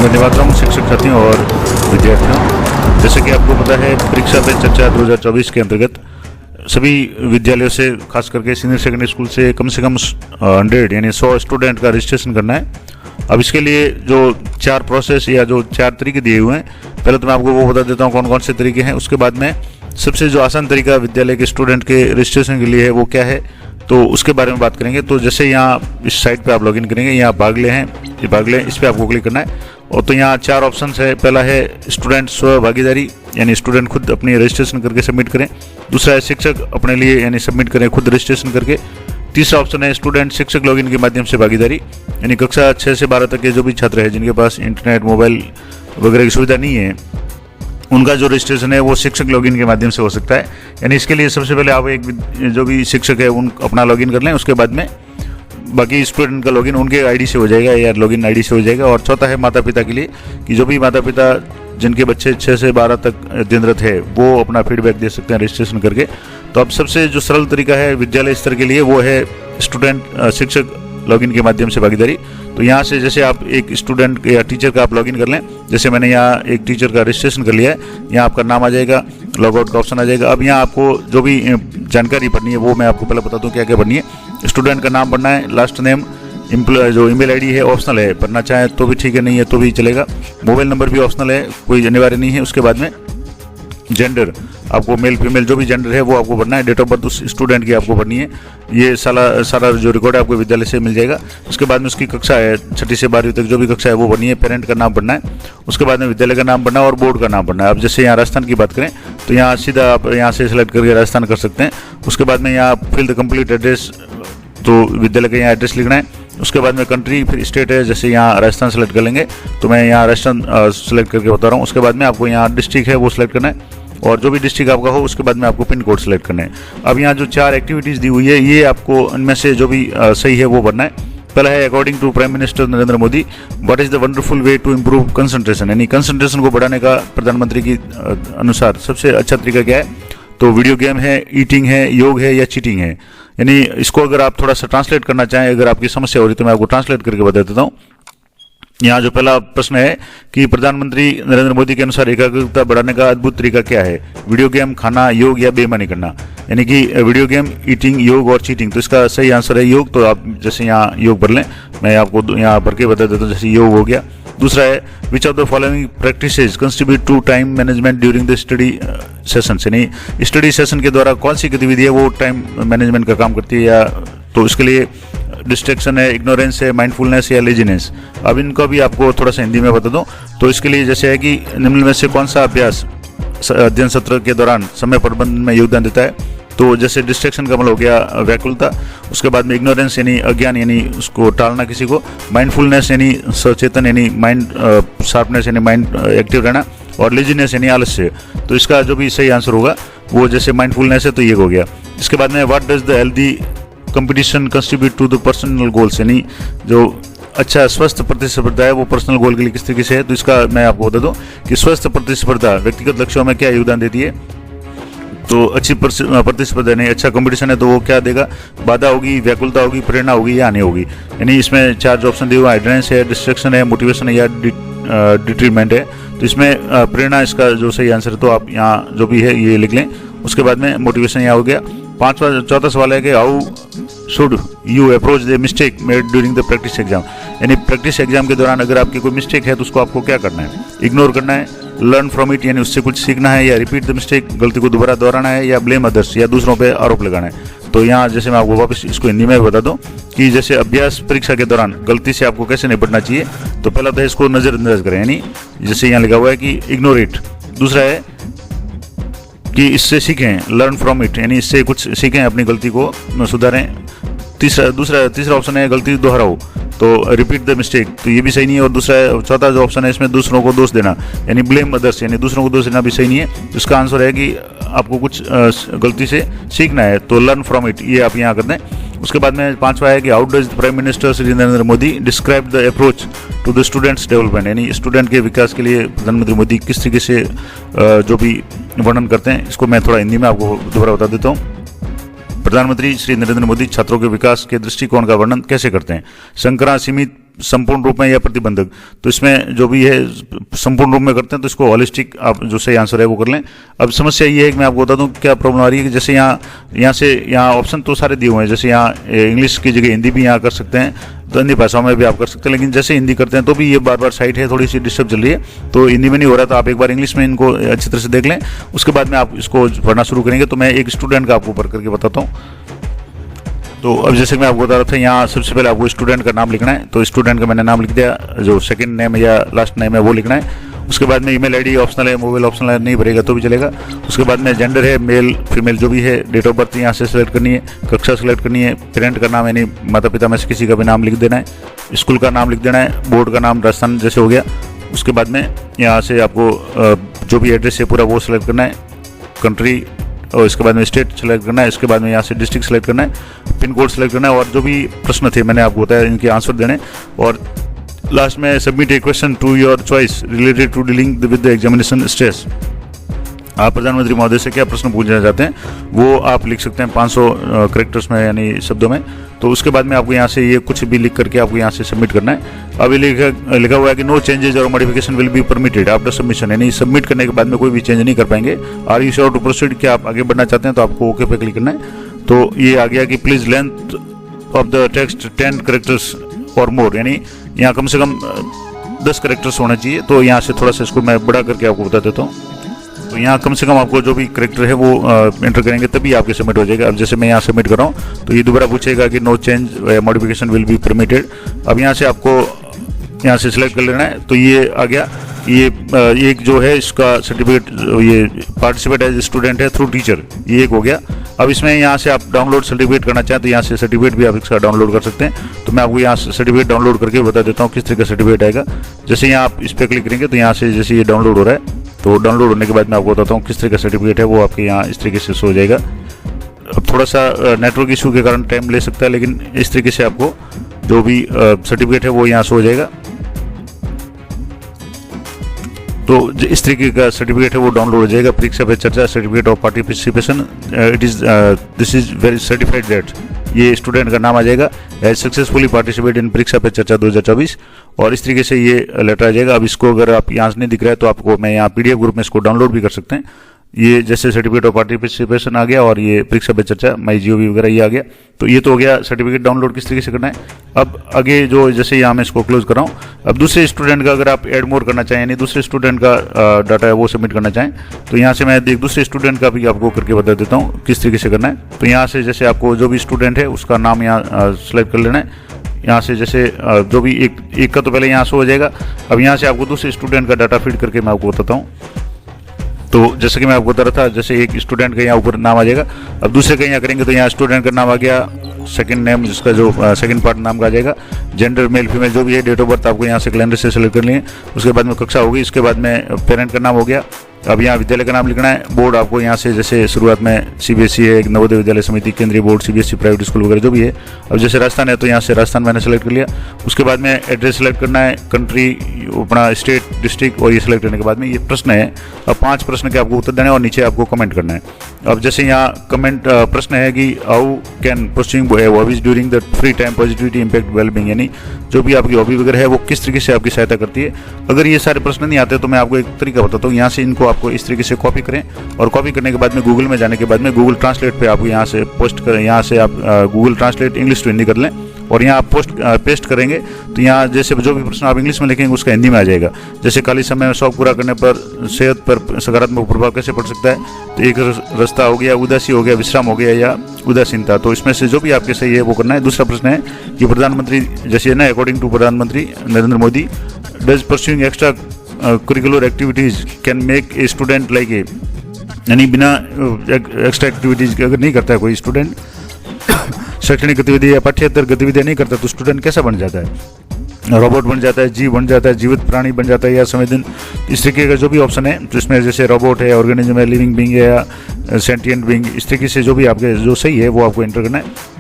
मैं निवाता हूँ शिक्षक साथियों और विद्यार्थियों। जैसे कि आपको पता है, परीक्षा पे चर्चा 2024 के अंतर्गत सभी विद्यालयों से, खास करके सीनियर सेकेंडरी स्कूल से कम 100 यानी 100 स्टूडेंट का रजिस्ट्रेशन करना है। अब इसके लिए जो 4 प्रोसेस या जो 4 तरीके दिए हुए हैं, पहले तो मैं आपको वो बता देता हूँ कौन कौन से तरीके हैं। उसके बाद में सबसे जो आसान तरीका विद्यालय के स्टूडेंट के रजिस्ट्रेशन के लिए है वो क्या है, तो उसके बारे में बात करेंगे। तो जैसे यहाँ इस साइट पे आप लॉगिन करेंगे, यहाँ भागले हैं, ये भागले, इस पर आपको क्लिक करना है। और तो यहाँ 4 ऑप्शंस है। पहला है स्टूडेंट स्व भागीदारी, यानी स्टूडेंट खुद अपनी रजिस्ट्रेशन करके सबमिट करें। दूसरा है शिक्षक अपने लिए यानी सबमिट करें खुद रजिस्ट्रेशन करके। तीसरा ऑप्शन है स्टूडेंट शिक्षक लॉगिन के माध्यम से भागीदारी, यानी कक्षा 6 से 12 तक के जो भी छात्र हैं जिनके पास इंटरनेट, मोबाइल वगैरह की सुविधा नहीं है, उनका जो रजिस्ट्रेशन है वो शिक्षक लॉगिन के माध्यम से हो सकता है। यानी इसके लिए सबसे पहले आप एक जो भी शिक्षक है उन अपना लॉगिन कर लें, उसके बाद में बाकी स्टूडेंट का लॉगिन उनके आईडी से हो जाएगा या लॉगिन आईडी से हो जाएगा। और चौथा है माता पिता के लिए, कि जो भी माता पिता जिनके बच्चे 6 से 12 तक अध्ययनरत है वो अपना फीडबैक दे सकते हैं रजिस्ट्रेशन करके। तो अब सबसे जो सरल तरीका है विद्यालय स्तर के लिए वो है स्टूडेंट शिक्षक लॉगिन के माध्यम से भागीदारी। तो यहाँ से जैसे आप एक स्टूडेंट या टीचर का आप लॉगिन कर लें, जैसे मैंने यहाँ एक टीचर का रजिस्ट्रेशन कर लिया है, यहाँ आपका नाम आ जाएगा, लॉग आउट का ऑप्शन आ जाएगा। अब यहाँ आपको जो भी जानकारी भरनी है वो मैं आपको पहले बता दूँ क्या क्या भरनी है। स्टूडेंट का नाम भरना है, लास्ट नेम, जो ईमेल आईडी है ऑप्शनल है, भरना चाहे तो भी ठीक है, नहीं है तो भी चलेगा। मोबाइल नंबर भी ऑप्शनल है, कोई अनिवार्य नहीं है। उसके बाद में जेंडर, आपको मेल फीमेल जो भी जेंडर है वो आपको भरना है। डेट ऑफ बर्थ उस स्टूडेंट की आपको भरनी है। ये सारा जो रिकॉर्ड है आपको विद्यालय से मिल जाएगा। उसके बाद में उसकी कक्षा है 6ठी से 12वीं तक जो भी कक्षा है वो भरनी है। पेरेंट का नाम भरना है। उसके बाद में विद्यालय का नाम भरना है और बोर्ड का नाम भरना है। अब जैसे यहाँ राजस्थान की बात करें तो यहाँ सीधा आप यहाँ से सिलेक्ट करके राजस्थान कर सकते हैं। उसके बाद में यहाँ फिल द कंप्लीट एड्रेस, तो विद्यालय का यहाँ एड्रेस लिखना है। उसके बाद में कंट्री, फिर स्टेट है, जैसे यहाँ राजस्थान सेलेक्ट कर लेंगे तो मैं यहाँ राजस्थान सेलेक्ट करके बता रहा हूँ। उसके बाद में आपको यहाँ डिस्ट्रिक्ट है वो सिलेक्ट करना है और जो भी डिस्ट्रिक्ट आपका हो उसके बाद में आपको पिन कोड सेलेक्ट करना है। अब यहाँ जो 4 एक्टिविटीज़ दी हुई है ये आपको इनमें से जो भी सही है वो भरना है। पहला है according to prime minister Narendra Modi what is the wonderful way to improve concentration, यानी कंसंट्रेशन को बढ़ाने का प्रधानमंत्री की अनुसार सबसे अच्छा तरीका क्या है। तो वीडियो गेम है, ईटिंग है, योग है या चीटिंग है। यानी इसको अगर आप थोड़ा सा ट्रांसलेट करना चाहें, अगर आपकी समस्या हो रही तो मैं आपको ट्रांसलेट करके बता देता हूँ। यहाँ जो पहला प्रश्न है कि प्रधानमंत्री नरेंद्र मोदी के अनुसार एकाग्रता बढ़ाने का अद्भुत तरीका क्या है, वीडियो गेम, खाना, योग या बेईमानी करना। यानी कि वीडियो गेम, ईटिंग, योग और चीटिंग। तो इसका सही आंसर है योग। तो आप जैसे यहाँ योग भर लें, मैं आपको यहाँ भर के बता देता हूँ। जैसे योग हो गया। दूसरा है which of the following practices contribute to time management during the study session, यानी स्टडी सेशन के द्वारा कौन सी गतिविधि है वो टाइम मैनेजमेंट का काम करती है। या तो इसके लिए डिस्ट्रैक्शन है, इग्नोरेंस है, माइंडफुलनेस या लेजीनेस। अब इनको भी आपको थोड़ा सा हिंदी में बता दूं। तो इसके लिए जैसे है कि निम्न में से कौन सा अभ्यास अध्ययन सत्र के दौरान समय प्रबंधन में योगदान देता है। तो जैसे डिस्ट्रैक्शन का मतलब हो गया व्याकुलता। उसके बाद में इग्नोरेंस यानी अज्ञान, यानी उसको टालना किसी को। माइंडफुलनेस यानी सचेतन, यानी माइंड शार्पनेस, यानी माइंड एक्टिव रहना। और लेजीनेस यानी आलस्य। तो इसका जो भी सही आंसर होगा वो जैसे माइंडफुलनेस है तो ये हो गया। इसके बाद में what does the healthy competition contribute to the personal goals, यानी जो अच्छा स्वस्थ प्रतिस्पर्धा है वो पर्सनल गोल के लिए किस तरीके से है। तो इसका मैं आपको बता दूं कि स्वस्थ प्रतिस्पर्धा व्यक्तिगत लक्ष्यों में क्या योगदान देती है। तो अच्छी प्रतिस्पर्धा नहीं, अच्छा कंपटीशन है तो वो क्या देगा, बाधा होगी, व्याकुलता होगी, प्रेरणा होगी या नहीं होगी। यानी इसमें 4 जो ऑप्शन दिए हुए, एड्रेनेंस है, डिस्ट्रैक्शन है, मोटिवेशन है या डिट्रीमेंट है। तो इसमें प्रेरणा इसका जो सही आंसर है। तो आप यहाँ जो भी है ये लिख लें। उसके बाद में मोटिवेशन यहाँ हो गया। चौथा सवाल है कि how should you approach the mistake made during the practice exam, यानी प्रैक्टिस एग्जाम के दौरान अगर आपकी कोई मिस्टेक है तो उसको आपको क्या करना है, इग्नोर करना है, लर्न फ्रॉम इट यानी उससे कुछ सीखना है, या रिपीट द मिस्टेक गलती को दोबारा दोहराना है, या ब्लेम अदर्स या दूसरों पे आरोप लगाना है। तो यहाँ जैसे मैं आपको वापस इसको हिंदी में बता दूं कि जैसे अभ्यास परीक्षा के दौरान गलती से आपको कैसे निपटना चाहिए। तो पहला तो इसको नजरअंदाज करें, यानी जैसे यहाँ लिखा हुआ है कि इग्नोर इट। दूसरा है कि इससे सीखें, लर्न फ्रॉम इट यानी इससे कुछ सीखें, अपनी गलती को सुधारें। तीसरा ऑप्शन है गलती दोहराओ, तो रिपीट द मिस्टेक, तो ये भी सही नहीं है। और चौथा जो ऑप्शन है इसमें दूसरों को दोष देना यानी ब्लेम अदर्स, यानी दूसरों को दोष देना भी सही नहीं है। इसका आंसर है कि आपको कुछ गलती से सीखना है, तो लर्न फ्रॉम इट ये आप यहाँ कर दें। उसके बाद में 5वां है कि how does prime minister Shri Narendra Modi describe the approach to the students development, यानी स्टूडेंट के विकास के लिए प्रधानमंत्री मोदी किस तरीके से जो भी वर्णन करते हैं। इसको मैं थोड़ा हिंदी में आपको दोबारा बता देता हूँ। प्रधानमंत्री श्री नरेंद्र मोदी छात्रों के विकास के दृष्टिकोण का वर्णन कैसे करते हैं। संपूर्ण रूप में या प्रतिबंधक, तो इसमें जो भी है संपूर्ण रूप में करते हैं तो इसको हॉलिस्टिक आप जो सही आंसर है वो कर लें। अब समस्या ये है कि मैं आपको बता दूं क्या प्रॉब्लम आ रही है कि जैसे यहाँ ऑप्शन तो सारे दिए हुए हैं, जैसे यहाँ इंग्लिश की जगह हिंदी भी यहाँ कर सकते हैं, तो अन्य भाषाओं में भी आप कर सकते हैं, लेकिन जैसे हिंदी करते हैं तो भी ये बार बार साइट है थोड़ी सी डिस्टर्ब चल रही है, तो हिंदी में नहीं हो रहा, तो आप एक बार इंग्लिश में इनको अच्छी तरह से देख लें, उसके बाद में आप इसको पढ़ना शुरू करेंगे। तो मैं एक स्टूडेंट का आपको ऊपर करके बताता हूँ। तो अब जैसे मैं आपको बता रहा था, यहाँ सबसे पहले आपको स्टूडेंट का नाम लिखना है, तो स्टूडेंट का मैंने नाम लिख दिया, जो सेकंड नेम या लास्ट नेम है वो लिखना है। उसके बाद में ईमेल आईडी ऑप्शनल है, मोबाइल ऑप्शनल है, नहीं भरेगा तो भी चलेगा। उसके बाद में जेंडर है, मेल फीमेल जो भी है, डेट ऑफ बर्थ यहाँ से सिलेक्ट करनी है, कक्षा सिलेक्ट करनी है, पेरेंट का नाम यानी माता पिता में से किसी का भी नाम लिख देना है, स्कूल का नाम लिख देना है, बोर्ड का नाम राजस्थान जैसे हो गया। उसके बाद में यहाँ से आपको जो भी एड्रेस है पूरा वो सिलेक्ट करना है, कंट्री, और इसके बाद में स्टेट सेलेक्ट करना है, इसके बाद में यहाँ से डिस्ट्रिक्ट सेलेक्ट करना है, पिन कोड सेलेक्ट करना है, और जो भी प्रश्न थे मैंने आपको बताया इनके आंसर देने, और लास्ट में submit a question to your choice related to dealing with the examination stress. आप प्रधानमंत्री महोदय से क्या प्रश्न पूछना चाहते हैं वो आप लिख सकते हैं 500 कैरेक्टर्स में यानी शब्दों में। तो उसके बाद में आपको यहाँ से ये कुछ भी लिख करके आपको यहाँ से सबमिट करना है। अब ये लिखा हुआ है कि नो चेंजेस और modification will be permitted after submission, यानी सबमिट करने के बाद में कोई भी चेंज नहीं कर पाएंगे। Are you sure to proceed, क्या आप आगे बढ़ना चाहते हैं, तो आपको ओके पे क्लिक करना है। तो ये आ गया कि please length of the text 10 characters और मोर, यानी यहाँ कम से कम 10 कैरेक्टर्स होना चाहिए। तो यहाँ से थोड़ा सा इसको मैं बड़ा करके आपको बता देता हूँ। तो यहाँ कम से कम आपको जो भी कैरेक्टर है वो एंटर करेंगे तभी आपके सबमिट हो जाएगा। अब जैसे मैं यहाँ सबमिट कर रहा हूँ तो ये दोबारा पूछेगा कि no change modification will be permitted. अब यहाँ से आपको यहाँ से सिलेक्ट कर लेना है। तो ये आ गया, ये एक जो है इसका सर्टिफिकेट, ये पार्टिसिपेट एज स्टूडेंट है थ्रू टीचर, ये एक हो गया। अब इसमें यहाँ से आप डाउनलोड सर्टिफिकेट करना चाहें तो यहाँ से सर्टिफिकेट भी आप इसका डाउनलोड कर सकते हैं। तो मैं आपको यहाँ से सर्टिफिकेट डाउनलोड करके बता देता हूँ किस तरह का सर्टिफिकेट आएगा। जैसे यहाँ आप इस पर क्लिक करेंगे तो यहाँ से जैसे ये डाउनलोड हो रहा है, तो डाउनलोड होने के बाद मैं आपको बताता हूँ किस तरह का सर्टिफिकेट है, वो आपके यहाँ इस तरीके से शो हो जाएगा। अब थोड़ा सा नेटवर्क इशू के कारण टाइम ले सकता है, लेकिन इस तरीके से आपको जो भी सर्टिफिकेट है वो यहाँ शो हो जाएगा। तो इस तरीके का सर्टिफिकेट है वो डाउनलोड हो जाएगा। परीक्षा पे चर्चा certificate of participation, this is very certified that, ये स्टूडेंट का नाम आ जाएगा एज सक्सेसफुली पार्टिसिपेट इन परीक्षा पे चर्चा 2024, और इस तरीके से ये लेटर आ जाएगा। अब इसको अगर आप यहाँ से नहीं दिख रहा है तो आपको मैं यहाँ पीडीएफ ग्रुप में इसको डाउनलोड भी कर सकते हैं। ये जैसे सर्टिफिकेट ऑफ पार्टिसिपेशन आ गया और ये परीक्षा पे चर्चा माई जीओवी वगैरह ये आ गया। तो ये तो हो गया सर्टिफिकेट डाउनलोड किस तरीके से करना है। अब आगे जो जैसे यहाँ मैं इसको क्लोज कर रहा हूँ, अब दूसरे स्टूडेंट का अगर आप एड मोर करना चाहें यानी दूसरे स्टूडेंट का डाटा है वो सबमिट करना चाहें तो यहाँ से मैं एक दूसरे स्टूडेंट का भी आपको करके बता देता हूँ किस तरीके से करना है। तो यहाँ से जैसे आपको जो भी स्टूडेंट है उसका नाम यहाँ सेलेक्ट कर लेना है। यहाँ से जैसे जो भी एक का तो पहले यहाँ से हो जाएगा। अब यहाँ से आपको दूसरे स्टूडेंट का डाटा फीड करके मैं आपको बताता हूँ। तो जैसे कि मैं आपको बता रहा था, जैसे एक स्टूडेंट का यहाँ ऊपर नाम आ जाएगा। अब दूसरे का यहाँ करेंगे तो यहाँ स्टूडेंट का नाम आ गया, सेकंड नेम जिसका जो सेकंड पार्ट नाम का आ जाएगा, जेंडर मेल फीमेल जो भी है, डेट ऑफ बर्थ आपको यहाँ से कैलेंडर से सेलेक्ट कर लिए। उसके बाद में कक्षा होगी, इसके बाद में पेरेंट का नाम हो गया। अब यहाँ विद्यालय का नाम लिखना है। बोर्ड आपको यहाँ से जैसे शुरुआत में सीबीएसई है, एक नवोदय विद्यालय समिति, केंद्रीय बोर्ड, सीबीएसई प्राइवेट स्कूल वगैरह जो भी है। अब जैसे राजस्थान है तो यहाँ से राजस्थान मैंने सेलेक्ट कर लिया। उसके बाद में एड्रेस सेलेक्ट करना है, कंट्री, अपना स्टेट, डिस्ट्रिक्ट, और ये सेलेक्ट करने के बाद में ये प्रश्न है। अब 5 प्रश्न के आपको उत्तर देने और नीचे आपको कमेंट करना है। अब जैसे यहाँ कमेंट प्रश्न है कि how can pursuing hobbies during the free time positivity impact wellbeing, यानी जो भी आपकी हॉबी वगैरह है वो किस तरीके से आपकी सहायता करती है। अगर ये सारे प्रश्न नहीं आते तो मैं आपको एक तरीका बताता हूँ। यहाँ से इनको आपको इस तरीके से कॉपी करें और कॉपी करने के बाद में गूगल में जाने के बाद में गूगल ट्रांसलेट पे आपको यहाँ से पोस्ट करें। यहाँ से आप Google Translate English to Hindi कर लें और यहाँ आप पेस्ट करेंगे तो यहाँ जैसे जो भी प्रश्न आप इंग्लिश में लिखेंगे उसका हिंदी में आ जाएगा। जैसे खाली समय में शौक पूरा करने पर सेहत पर सकारात्मक प्रभाव कैसे पड़ सकता है, तो एक रास्ता हो गया, उदासी हो गया, विश्राम हो गया या उदासीनता। तो इसमें से जो भी आपके सही है वो करना है। दूसरा प्रश्न है कि प्रधानमंत्री जैसे ना, अकॉर्डिंग टू प्रधानमंत्री Narendra Modi, does pursuing extra curricular activities can make a student like a, यानी बिना एक्स्ट्रा एक्टिविटीज अगर नहीं करता है कोई स्टूडेंट, शैक्षणिक गतिविधि या पाठ्येतर गतिविधियां नहीं करता तो स्टूडेंट कैसा बन जाता है, रोबोट बन जाता है, जीव बन जाता है, जीवित प्राणी बन जाता है या संवेदन, इस तरीके का जो भी ऑप्शन है तो इसमें जैसे रोबोट है, ऑर्गेनिज्म है, लिविंग बीइंग है या सेंटिएंट बीइंग, इस तरीके से जो भी आपके जो सही है वो आपको एंटर करना है।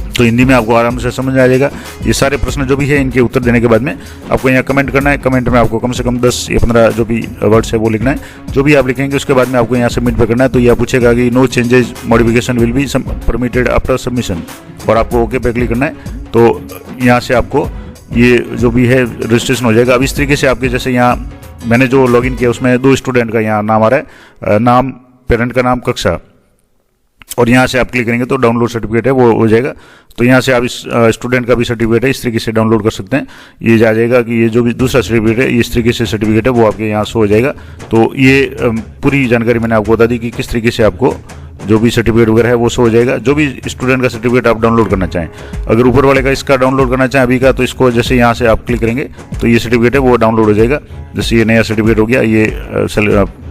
तो हिंदी में आपको आराम से समझ में आ जाएगा। ये सारे प्रश्न जो भी है इनके उत्तर देने के बाद में आपको यहाँ कमेंट करना है। कमेंट में आपको कम से कम 10 या 15 जो भी वर्ड्स है वो लिखना है। जो भी आप लिखेंगे उसके बाद में आपको यहाँ सबमिट पे करना है। तो यह पूछेगा कि no changes modification will be permitted after submission, और आपको ओके पे क्लिक करना है। तो यहाँ से आपको ये जो भी है रजिस्ट्रेशन हो जाएगा। अब इस तरीके से आपके जैसे यहाँ मैंने जो लॉगिन किया उसमें 2 स्टूडेंट का यहाँ नाम आ रहा है, नाम, पेरेंट का नाम, कक्षा, और यहाँ से आप क्लिक करेंगे तो डाउनलोड सर्टिफिकेट है वो हो जाएगा। तो यहाँ से आप इस स्टूडेंट का भी सर्टिफिकेट है इस तरीके से डाउनलोड कर सकते हैं। ये जा जाएगा कि ये जो भी दूसरा सर्टिफिकेट है इस तरीके से सर्टिफिकेट है वो आपके यहाँ शो हो जाएगा। तो ये पूरी जानकारी मैंने आपको बता दी कि किस तरीके से आपको जो भी सर्टिफिकेट वगैरह है वो शो हो जाएगा। जो भी स्टूडेंट का सर्टिफिकेट आप डाउनलोड करना चाहें, अगर ऊपर वाले का इसका डाउनलोड करना चाहें अभी का, तो इसको जैसे यहाँ से आप क्लिक करेंगे तो ये सर्टिफिकेट है वो डाउनलोड हो जाएगा। जैसे ये नया सर्टिफिकेट हो गया, ये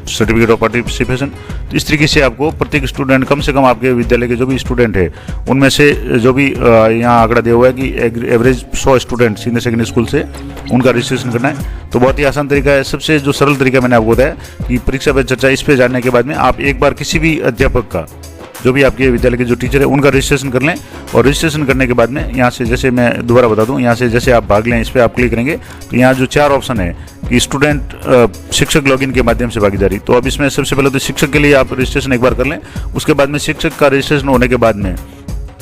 सर्टिफिकेट ऑफ पार्टिसिपेशन। तो इस तरीके से आपको प्रत्येक स्टूडेंट, कम से कम आपके विद्यालय के जो भी स्टूडेंट है उनमें से जो भी यहाँ आंकड़ा दिया हुआ है कि average 100 student senior secondary school से उनका रजिस्ट्रेशन करना है। तो बहुत ही आसान तरीका है, सबसे जो सरल तरीका मैंने आपको बताया कि परीक्षा पे चर्चा, इस पे जानने के बाद में आप एक बार किसी भी अध्यापक का, जो भी आपके विद्यालय के जो टीचर है उनका रजिस्ट्रेशन कर लें। और रजिस्ट्रेशन करने के बाद में यहाँ से, जैसे मैं दोबारा बता दूँ, यहाँ से जैसे आप भाग लें इस पर आप क्लिक करेंगे तो यहाँ जो 4 ऑप्शन है कि स्टूडेंट शिक्षक लॉगिन के माध्यम से भागीदारी, तो अब इसमें सबसे पहले तो शिक्षक के लिए आप रजिस्ट्रेशन एक बार कर लें। उसके बाद में शिक्षक का रजिस्ट्रेशन होने के बाद में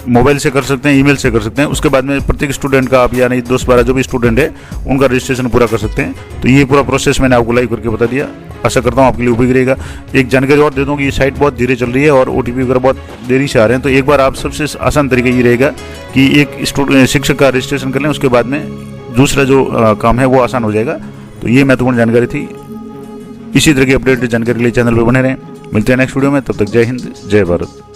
मोबाइल से कर सकते हैं, ईमेल से कर सकते हैं। उसके बाद में प्रत्येक स्टूडेंट का आप, यानी 10-12 जो भी स्टूडेंट है उनका रजिस्ट्रेशन पूरा कर सकते हैं। तो ये पूरा प्रोसेस मैंने आपको लाइव करके बता दिया। आशा करता हूँ आपके लिए उपयोगी रहेगा। एक जानकारी और दे दूँ कि ये साइट बहुत धीरे चल रही है और OTP वगैरह बहुत देरी से आ रहे हैं। तो एक बार आप, सबसे आसान तरीका ये रहेगा कि एक शिक्षक का रजिस्ट्रेशन कर लें, उसके बाद में दूसरा जो काम है वो आसान हो जाएगा। तो ये महत्वपूर्ण जानकारी थी। इसी तरह की अपडेट जानकारी के लिए चैनल पर बने रहें। मिलते हैं नेक्स्ट वीडियो में, तब तक जय हिंद, जय भारत।